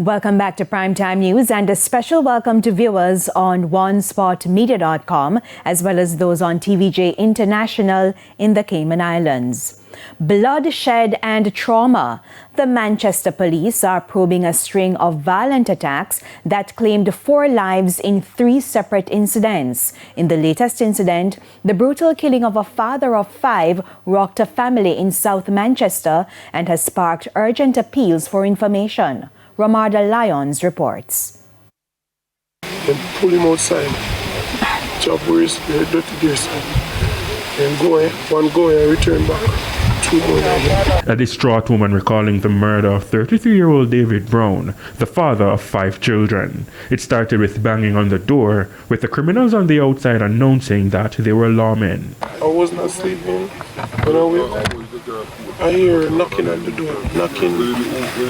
Welcome back to Primetime News and a special welcome to viewers on onespotmedia.com as well as those on TVJ International in the Cayman Islands. Bloodshed and trauma. The Manchester police are probing a string of violent attacks that claimed 4 lives in 3 separate incidents. In the latest incident, the brutal killing of a father of 5 rocked a family in South Manchester and has sparked urgent appeals for information. Ramarda Lyons reports. Then pull him outside, chop where's the dirty gears, and one go and return back. 2 more A distraught woman recalling the murder of 33-year-old David Brown, the father of 5 children. It started with banging on the door, with the criminals on the outside announcing that they were lawmen. I was not sleeping when I wake. I hear knocking on the door, knocking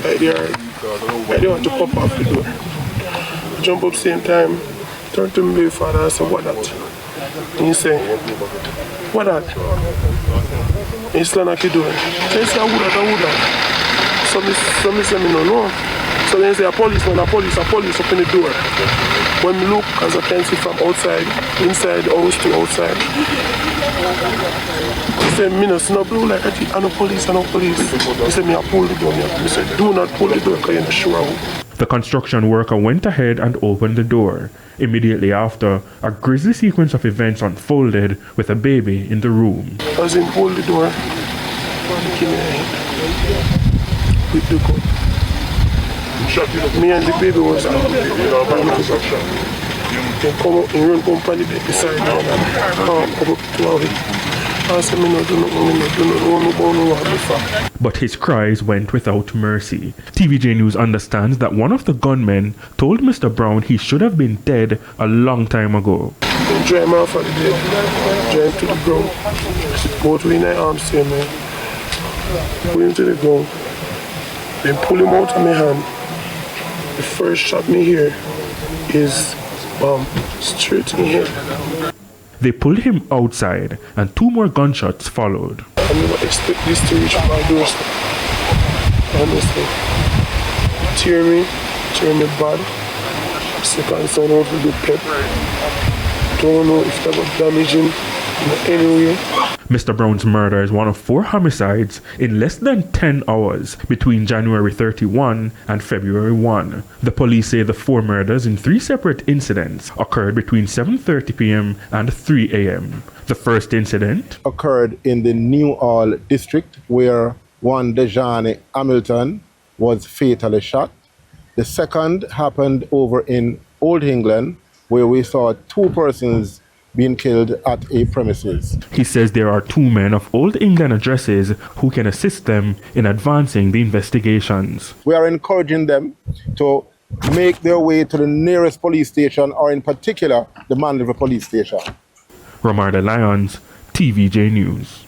at the yard. I didn't want to pop off the door. I jump up same time, turn to my father and say, "What that?" And he say, "What that?" And he slam at the door. So he say, "I would that." So me say, no. So then he say, a police up in the door. When me look, as I can see from outside, inside the house to outside. He said, "Me no see no blue light, I no police. He said, "Me I pull the door." He said, "Do not pull the door because you're not sure." The construction worker went ahead and opened the door. Immediately after, a grisly sequence of events unfolded with a baby in the room. As in pull the door, he came in with the gun. Me and the baby was out. He come up and run up on the bed beside me and come up to our way. But his cries went without mercy. TVJ News understands that one of the gunmen told Mr. Brown he should have been dead a long time ago. They dry him off of the bed, dry him to the ground. Both with my arms here, man. Put him to the ground. Then pull him out of my hand. The first shot me here is straight in here. They pulled him outside, and 2 more gunshots followed. I never expect this to reach my doorstep. Honestly. Tear me bad. Second sound out with the pep. Don't know if that was damaging in any way. Mr. Brown's murder is one of 4 homicides in less than 10 hours between January 31 and February 1. The police say the 4 murders in 3 separate incidents occurred between 7:30 p.m. and 3 a.m. The first incident occurred in the New Hall district where one Dejani Hamilton was fatally shot. The second happened over in Old England where we saw 2 persons being killed at a premises. He says there are 2 men of Old England addresses who can assist them in advancing the investigations. We are encouraging them to make their way to the nearest police station, or in particular, the Mandeville police station. Ramarda Lyons, TVJ News.